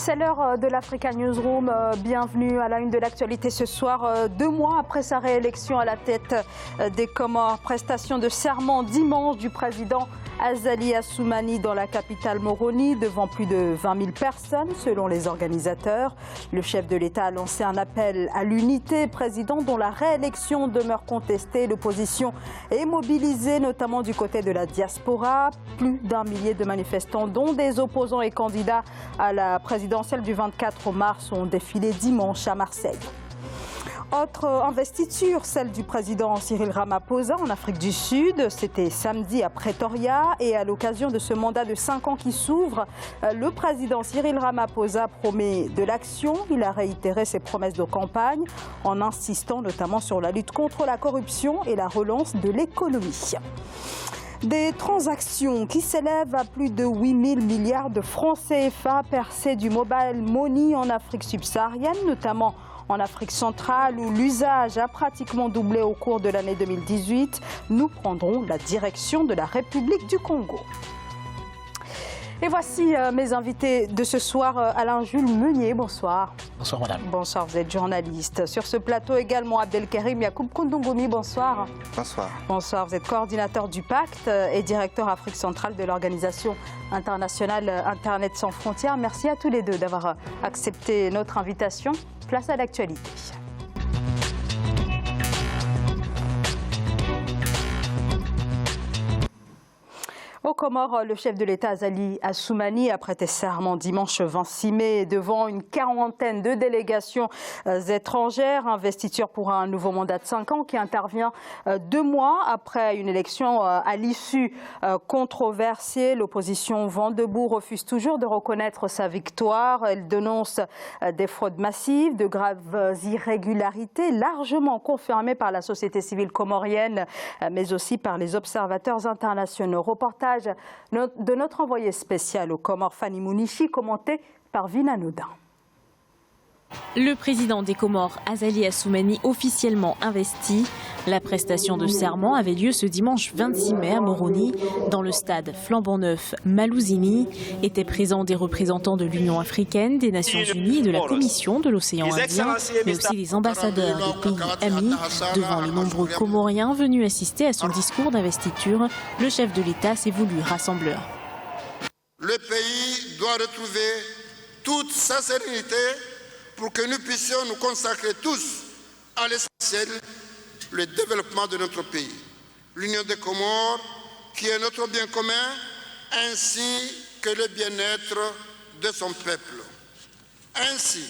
C'est l'heure de l'Africa Newsroom. Bienvenue à la une de l'actualité ce soir. 2 mois après sa réélection à la tête des Comores, prestation de serment dimanche du président Azali Assoumani dans la capitale Moroni devant plus de 20 000 personnes selon les organisateurs. Le chef de l'État a lancé un appel à l'unité, président dont la réélection demeure contestée. L'opposition est mobilisée notamment du côté de la diaspora. Plus d'1 millier de manifestants dont des opposants et candidats à la présidentielle du 24 mars ont défilé dimanche à Marseille. Autre investiture, celle du président Cyril Ramaphosa en Afrique du Sud. C'était samedi à Pretoria et à l'occasion de ce mandat de 5 ans qui s'ouvre, le président Cyril Ramaphosa promet de l'action. Il a réitéré ses promesses de campagne en insistant notamment sur la lutte contre la corruption et la relance de l'économie. Des transactions qui s'élèvent à plus de 8 000 milliards de francs CFA percés du mobile money en Afrique subsaharienne, notamment en Afrique centrale où l'usage a pratiquement doublé au cours de l'année 2018. Nous prendrons la direction de la République du Congo. Et voici mes invités de ce soir. Alain-Jules Meunier, bonsoir. Bonsoir madame. Bonsoir, vous êtes journaliste. Sur ce plateau également Abdelkarim Yacoub Koundougoumi, bonsoir. Bonsoir. Bonsoir, vous êtes coordinateur du Pacte et directeur Afrique centrale de l'organisation internationale Internet sans frontières. Merci à tous les deux d'avoir accepté notre invitation. Place à l'actualité. Aux Comores, le chef de l'État Azali Assoumani a prêté serment dimanche 26 mai devant une quarantaine de délégations étrangères. Investiture pour un nouveau mandat de 5 ans qui intervient 2 mois après une élection à l'issue controversée. L'opposition vent debout refuse toujours de reconnaître sa victoire. Elle dénonce des fraudes massives, de graves irrégularités largement confirmées par la société civile comorienne, mais aussi par les observateurs internationaux. Reportage de notre envoyé spécial aux Comores, Fanny Mounichi, commenté par Vina Nodin. Le président des Comores, Azali Assoumani, officiellement investi. La prestation de serment avait lieu ce dimanche 26 mai à Moroni, dans le stade flambant neuf Malouzini. Étaient présents des représentants de l'Union africaine, des Nations unies et de la Commission de l'océan Indien, mais aussi les ambassadeurs des pays amis. Devant les nombreux Comoriens venus assister à son discours d'investiture, le chef de l'État s'est voulu rassembleur. Le pays doit retrouver toute sa sérénité pour que nous puissions nous consacrer tous à l'essentiel, le développement de notre pays. L'Union des Comores, qui est notre bien commun, ainsi que le bien-être de son peuple. Ainsi,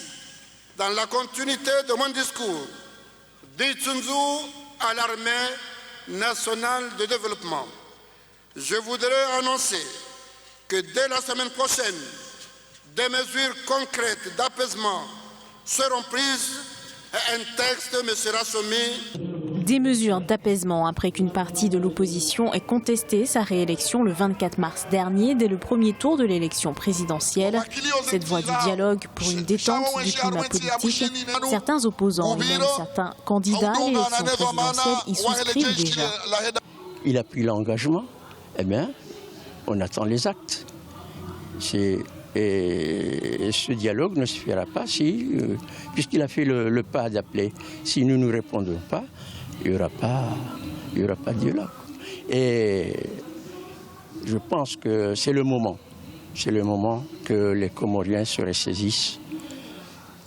dans la continuité de mon discours, d'Itsunzu à l'armée nationale de développement, je voudrais annoncer que dès la semaine prochaine, des mesures concrètes d'apaisement seront prises et un texte me sera soumis. Des mesures d'apaisement après qu'une partie de l'opposition ait contesté sa réélection le 24 mars dernier dès le premier tour de l'élection présidentielle. Cette voie du dialogue pour une détente du climat politique, certains opposants et même certains candidats à l'élection présidentielle y souscrivent déjà. Il a pris l'engagement, eh bien, on attend les actes. Et ce dialogue ne se fera pas si, puisqu'il a fait le pas d'appeler. Si nous ne répondons pas, il n'y aura pas de dialogue. Et je pense que c'est le moment que les Comoriens se ressaisissent.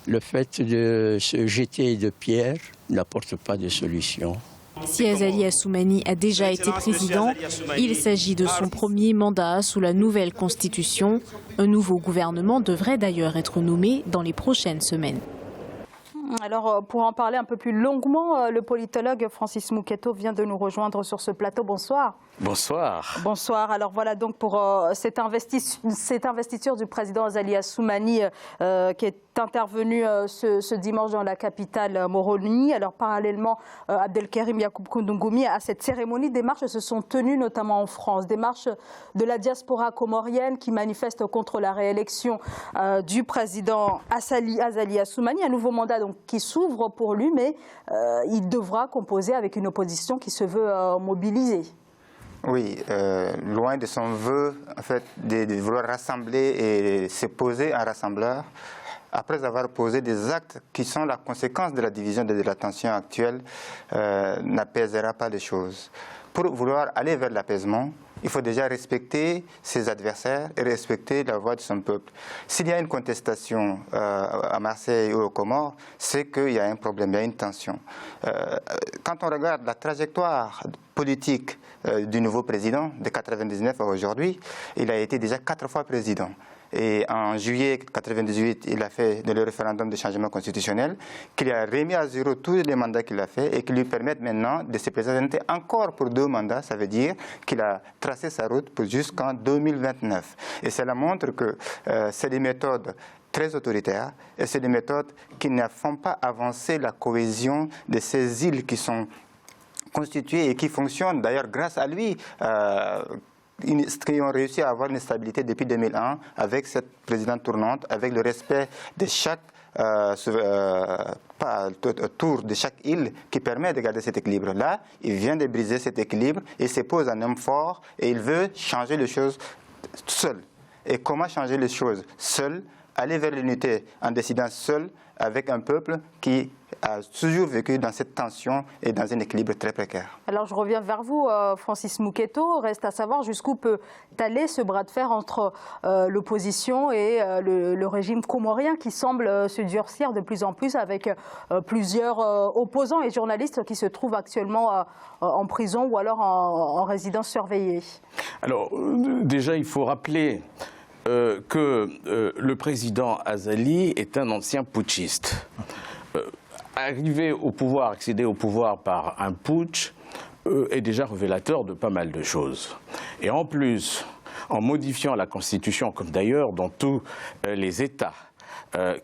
Le fait de se jeter de pierres n'apporte pas de solution. Si Azali Assoumani a déjà été président, il s'agit de son premier mandat sous la nouvelle constitution. Un nouveau gouvernement devrait d'ailleurs être nommé dans les prochaines semaines. Alors, pour en parler un peu plus longuement, le politologue Francis Mouketo vient de nous rejoindre sur ce plateau. Bonsoir. Bonsoir. Bonsoir. Alors voilà donc pour cette investiture du président Azali Assoumani qui est intervenu ce dimanche dans la capitale Moroni. Alors parallèlement, Abdelkarim Yacoub Koundougoumi, à cette cérémonie, des marches se sont tenues notamment en France. Des marches de la diaspora comorienne qui manifestent contre la réélection du président Azali Assoumani. Un nouveau mandat donc, qui s'ouvre pour lui, mais il devra composer avec une opposition qui se veut mobilisée. Oui, loin de son vœu en fait, de vouloir rassembler et se poser un rassembleur, après avoir posé des actes qui sont la conséquence de la division de la tension actuelle, n'apaisera pas les choses. Pour vouloir aller vers l'apaisement, il faut déjà respecter ses adversaires et respecter la voix de son peuple. S'il y a une contestation à Marseille ou aux Comores, c'est qu'il y a un problème, il y a une tension. Quand on regarde la trajectoire politique du nouveau président, de 1999 à aujourd'hui, il a été déjà 4 fois président. Et en juillet 1998, il a fait le référendum de changement constitutionnel, qui a remis à zéro tous les mandats qu'il a fait et qui lui permettent maintenant de se présenter encore pour 2 mandats. Ça veut dire qu'il a tracé sa route jusqu'en 2029. Et cela montre que c'est des méthodes très autoritaires et c'est des méthodes qui ne font pas avancer la cohésion de ces îles qui sont constituées et qui fonctionnent d'ailleurs grâce à lui. Qui ont réussi à avoir une stabilité depuis 2001 avec cette présidente tournante, avec le respect de chaque tour de chaque île qui permet de garder cet équilibre. Là, il vient de briser cet équilibre, il se pose un homme fort et il veut changer les choses seul. Et comment changer les choses seul? Aller vers l'unité en décidant seul avec un peuple qui a toujours vécu dans cette tension et dans un équilibre très précaire. Alors je reviens vers vous, Francis Mouketo. Reste à savoir jusqu'où peut aller ce bras de fer entre l'opposition et le régime comorien qui semble se durcir de plus en plus avec plusieurs opposants et journalistes qui se trouvent actuellement en prison ou alors en résidence surveillée. Alors déjà il faut rappeler que le président Azali est un ancien putschiste. Arriver au pouvoir, accéder au pouvoir par un putsch est déjà révélateur de pas mal de choses. Et en plus, en modifiant la Constitution, comme d'ailleurs dans tous les États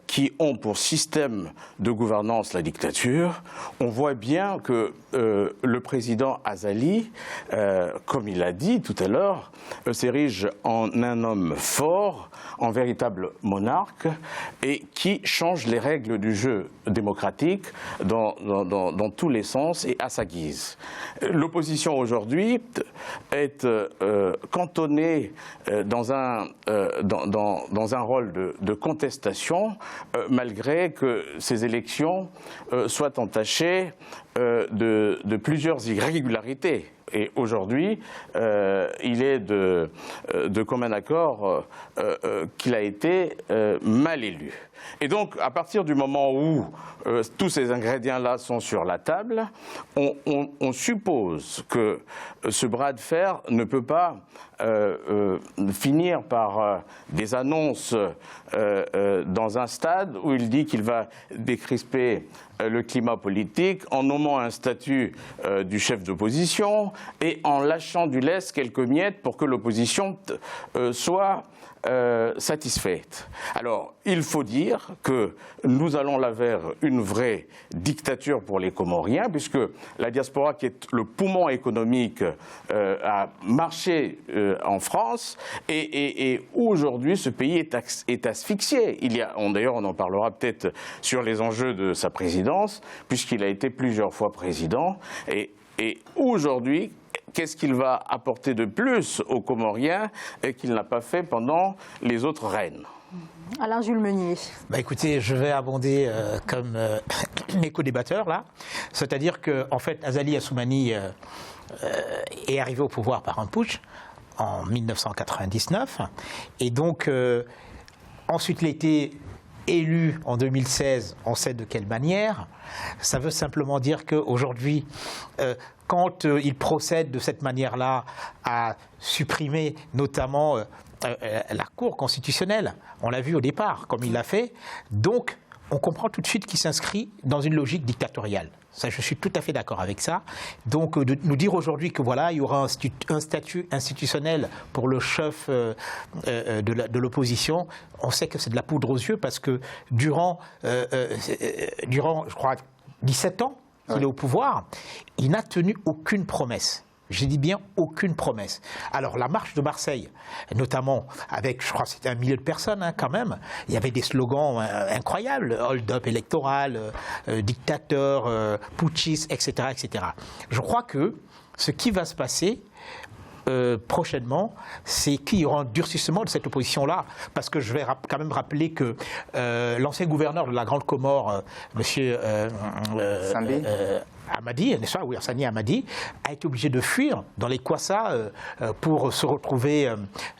qui ont pour système de gouvernance la dictature, on voit bien que le président Azali, comme il l'a dit tout à l'heure, s'érige en un homme fort, en véritable monarque, et qui change les règles du jeu démocratique dans tous les sens et à sa guise. L'opposition aujourd'hui est cantonnée dans un rôle de contestation, malgré que ces élections soient entachées de plusieurs irrégularités. Et aujourd'hui, il est de commun accord qu'il a été mal élu. Et donc, à partir du moment où tous ces ingrédients-là sont sur la table, on suppose que ce bras de fer ne peut pas finir par des annonces dans un stade où il dit qu'il va décrisper le climat politique en nommant un statut du chef d'opposition et en lâchant du lest quelques miettes pour que l'opposition soit satisfaite. Alors, il faut dire que nous allons là vers une vraie dictature pour les Comoriens, puisque la diaspora, qui est le poumon économique, a marché en France, et aujourd'hui, ce pays est asphyxié. D'ailleurs, on en parlera peut-être sur les enjeux de sa présidence, puisqu'il a été plusieurs fois président, et aujourd'hui, qu'est-ce qu'il va apporter de plus aux Comoriens et qu'il n'a pas fait pendant les autres règnes? Alain Jules Meunier. Écoutez, je vais abonder comme mes co-débatteurs là. C'est-à-dire qu'en fait, Azali Assoumani est arrivé au pouvoir par un putsch en 1999. Et donc, ensuite, il a été élu en 2016, on sait de quelle manière. Ça veut simplement dire qu'aujourd'hui, quand il procède de cette manière-là à supprimer notamment la Cour constitutionnelle, on l'a vu au départ, comme il l'a fait, donc on comprend tout de suite qu'il s'inscrit dans une logique dictatoriale. Ça, je suis tout à fait d'accord avec ça. Donc, de nous dire aujourd'hui que voilà, il y aura un statut institutionnel pour le chef de l'opposition, on sait que c'est de la poudre aux yeux parce que durant je crois, 17 ans qu'il est au pouvoir, il n'a tenu aucune promesse. Je dis bien aucune promesse. Alors la marche de Marseille, notamment avec, je crois que c'était 1 million de personnes quand même, il y avait des slogans incroyables, hold-up électoral, dictateur, putschiste, etc., etc. Je crois que ce qui va se passer, prochainement, c'est qu'il y aura un durcissement de cette opposition-là. Parce que je vais quand même rappeler que l'ancien gouverneur de la Grande Comore, monsieur Hamadi, n'est-ce pas? Oui, Hassani Hamadi, a été obligé de fuir dans les Kwassa pour se retrouver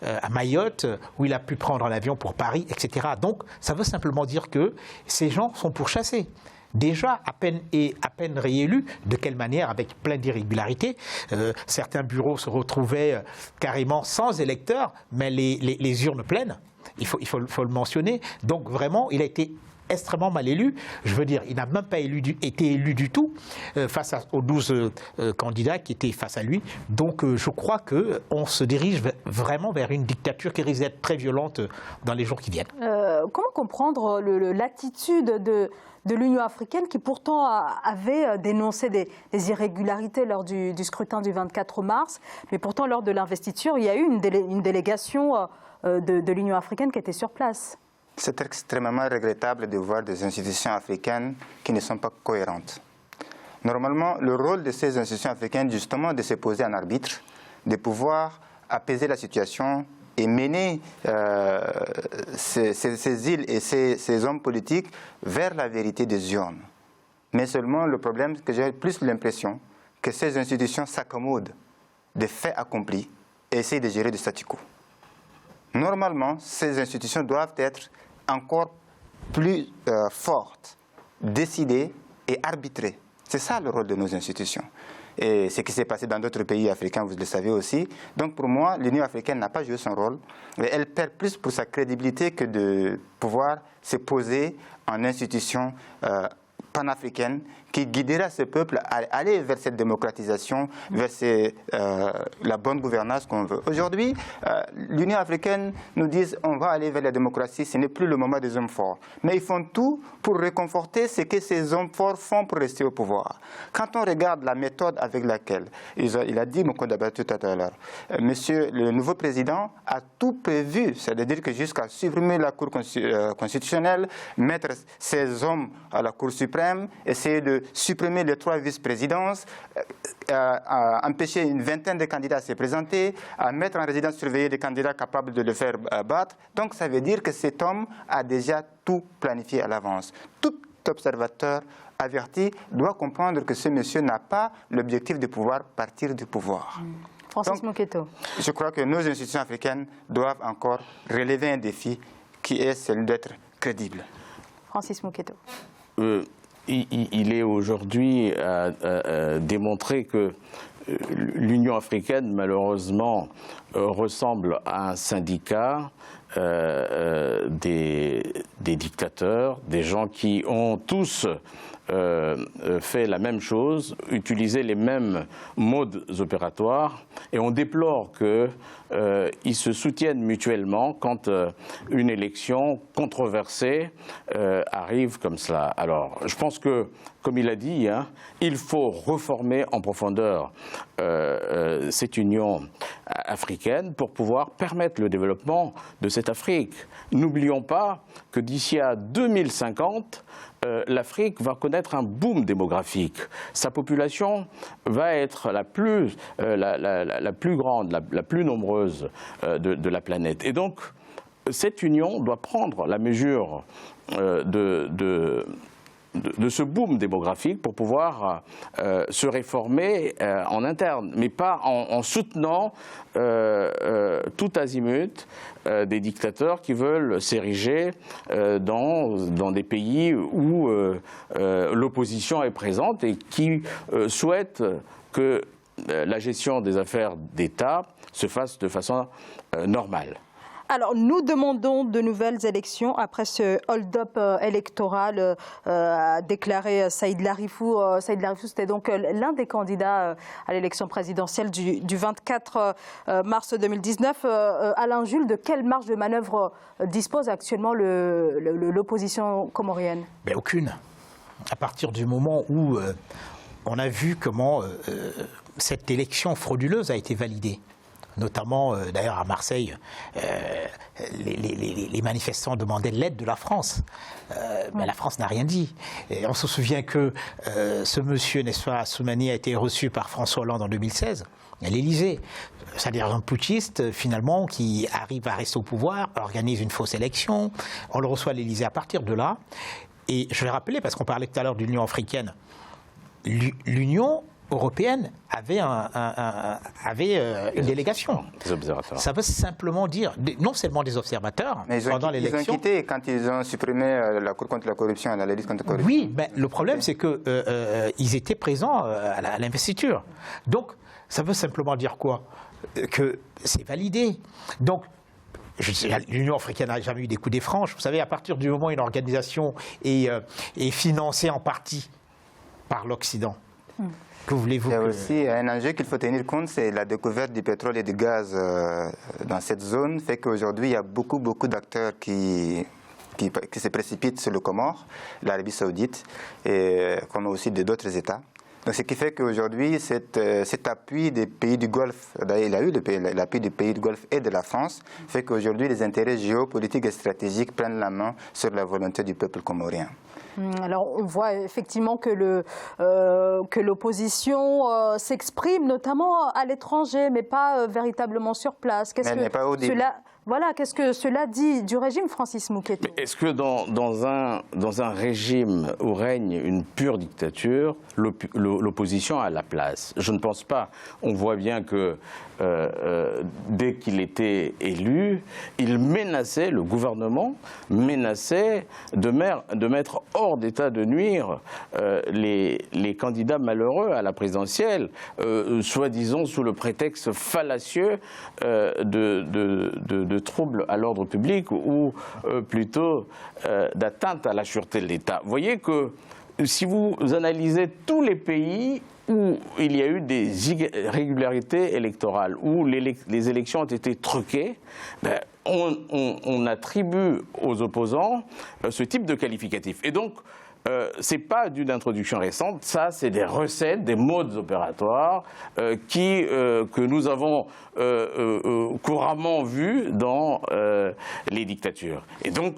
à Mayotte, où il a pu prendre l'avion pour Paris, etc. Donc, ça veut simplement dire que ces gens sont pourchassés. Déjà à peine réélus, de quelle manière, avec plein d'irrégularités. Certains bureaux se retrouvaient carrément sans électeurs, mais les urnes pleines, il faut le mentionner. Donc vraiment, il a été extrêmement mal élu. Je veux dire, il n'a même pas été élu du tout face aux 12 candidats qui étaient face à lui. Donc je crois qu'on se dirige vraiment vers une dictature qui risque d'être très violente dans les jours qui viennent. Comment comprendre l'attitude de l'Union africaine qui pourtant avait dénoncé des irrégularités lors du scrutin du 24 mars, mais pourtant lors de l'investiture, il y a eu une délégation de l'Union africaine qui était sur place. C'est extrêmement regrettable de voir des institutions africaines qui ne sont pas cohérentes. Normalement, le rôle de ces institutions africaines, justement, de se poser en arbitre, de pouvoir apaiser la situation et mener ces îles et ces hommes politiques vers la vérité des urnes. Mais seulement le problème, c'est que j'ai plus l'impression que ces institutions s'accommodent des faits accomplis et essayent de gérer le statu quo. Normalement, ces institutions doivent être encore plus fortes, décidées et arbitrées. C'est ça le rôle de nos institutions. Et ce qui s'est passé dans d'autres pays africains, vous le savez aussi. Donc pour moi, l'Union africaine n'a pas joué son rôle. Mais elle perd plus pour sa crédibilité que de pouvoir se poser en institution panafricaine qui guidera ce peuple à aller vers cette démocratisation, vers la bonne gouvernance qu'on veut. Aujourd'hui, l'Union africaine nous dit on va aller vers la démocratie, ce n'est plus le moment des hommes forts. Mais ils font tout pour réconforter ce que ces hommes forts font pour rester au pouvoir. Quand on regarde la méthode avec laquelle, il a dit, mon co-débatteur tout à l'heure, monsieur le nouveau président a tout prévu, c'est-à-dire que jusqu'à supprimer la Cour constitutionnelle, mettre ces hommes à la Cour suprême, essayer de supprimer les 3 vice-présidences, empêcher une vingtaine de candidats à se présenter, à mettre en résidence surveillée des candidats capables de le faire battre. Donc ça veut dire que cet homme a déjà tout planifié à l'avance. Tout observateur averti doit comprendre que ce monsieur n'a pas l'objectif de pouvoir partir du pouvoir. Francis Moketo. Je crois que nos institutions africaines doivent encore relever un défi qui est celui d'être crédible. Francis Moketo. Il est aujourd'hui démontré que l'Union africaine, malheureusement, ressemble à un syndicat des dictateurs, des gens qui ont tous fait la même chose, utilisé les mêmes modes opératoires, et on déplore qu'ils se soutiennent mutuellement quand une élection controversée arrive comme cela. Alors, je pense que, comme il a dit, il faut reformer en profondeur cette Union africaine pour pouvoir permettre le développement de cette Afrique. N'oublions pas que d'ici à 2050, l'Afrique va connaître un boom démographique. Sa population va être la plus grande, la plus nombreuse de la planète. Et donc, cette union doit prendre la mesure de ce boom démographique pour pouvoir se réformer en interne, mais pas en soutenant tout azimut des dictateurs qui veulent s'ériger dans des pays où l'opposition est présente et qui souhaitent que la gestion des affaires d'État se fasse de façon normale. Alors, nous demandons de nouvelles élections après ce hold-up électoral, a déclaré Saïd Larifou. Saïd Larifou, c'était donc l'un des candidats à l'élection présidentielle du 24 mars 2019. Alain Jules, de quelle marge de manœuvre dispose actuellement l'opposition comorienne? Mais aucune. À partir du moment où on a vu comment cette élection frauduleuse a été validée. notamment d'ailleurs à Marseille, les manifestants demandaient l'aide de la France. Mais la France n'a rien dit. Et on se souvient que ce monsieur, n'est-ce pas, Assoumani, a été reçu par François Hollande en 2016 à l'Élysée. C'est-à-dire un putschiste, finalement, qui arrive à rester au pouvoir, organise une fausse élection, on le reçoit à l'Élysée à partir de là. Et je vais rappeler, parce qu'on parlait tout à l'heure de l'Union africaine, l'Union européenne avait, une délégation. Des observateurs. Ça veut simplement dire, non seulement des observateurs, mais pendant l'élection. Ils ont quitté quand ils ont supprimé la Cour contre la corruption, la lutte contre la corruption. Oui, mais le problème, c'est qu'ils étaient présents à l'investiture. Donc, ça veut simplement dire quoi? Que c'est validé. Donc, l'Union africaine n'a jamais eu des coudées franches. Vous savez, à partir du moment où une organisation est financée en partie par l'Occident, que voulez-vous? Il y a aussi un enjeu qu'il faut tenir compte, c'est la découverte du pétrole et du gaz dans cette zone, fait qu'aujourd'hui, il y a beaucoup d'acteurs qui se précipitent sur le Comore, l'Arabie Saoudite, et comme aussi d'autres États. Donc, ce qui fait qu'aujourd'hui, cet appui des pays du Golfe, d'ailleurs il a eu l'appui des pays du Golfe et de la France, fait qu'aujourd'hui les intérêts géopolitiques et stratégiques prennent la main sur la volonté du peuple comorien. Alors on voit effectivement que l'opposition s'exprime notamment à l'étranger, mais pas véritablement sur place. Mais elle n'est pas audible. Qu'est-ce que cela dit du régime, Francis Mouketo? Est-ce que dans un régime où règne une pure dictature, l'opposition a la place? Je ne pense pas. On voit bien que dès qu'il était élu, il menaçait, le gouvernement menaçait de mettre hors d'état de nuire les candidats malheureux à la présidentielle, soi-disant sous le prétexte fallacieux de troubles à l'ordre public ou plutôt d'atteinte à la sûreté de l'État. Vous voyez que si vous analysez tous les pays où il y a eu des irrégularités électorales, où les élections ont été truquées, ben, on attribue aux opposants ce type de qualificatif. Et donc, ce n'est pas d'une introduction récente, ça c'est des recettes, des modes opératoires que nous avons couramment vus dans les dictatures. Et donc,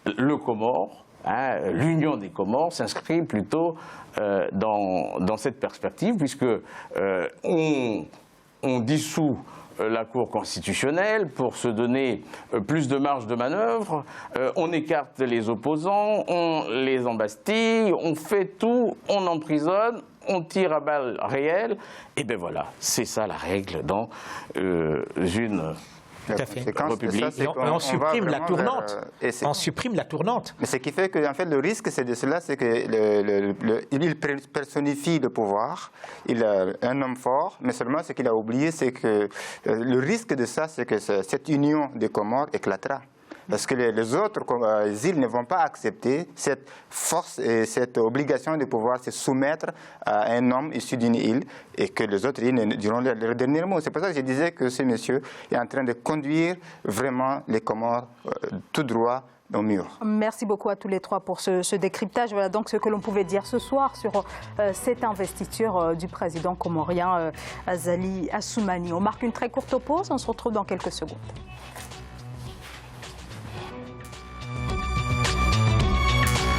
le Comore, l'Union des Comores s'inscrit plutôt dans cette perspective, puisque on dissout la Cour constitutionnelle pour se donner plus de marge de manœuvre, on écarte les opposants, on les embastille, on fait tout, on emprisonne, on tire à balles réelles, et bien voilà, c'est ça la règle dans une Tout à fait. République. Et on supprime la tournante. On supprime la tournante. Mais ce qui fait que en fait, le risque c'est de cela, c'est que il personnifie le pouvoir, il est un homme fort, mais seulement ce qu'il a oublié, c'est que le risque de ça, c'est que cette union des Comores éclatera. Parce que les autres îles ne vont pas accepter cette force et cette obligation de pouvoir se soumettre à un homme issu d'une île et que les autres îles diront leur dernier mot. C'est pour ça que je disais que ce monsieur est en train de conduire vraiment les Comores tout droit au mur. Merci beaucoup à tous les trois pour ce décryptage. Voilà donc ce que l'on pouvait dire ce soir sur cette investiture du président comorien Azali Assoumani. On marque une très courte pause, on se retrouve dans quelques secondes.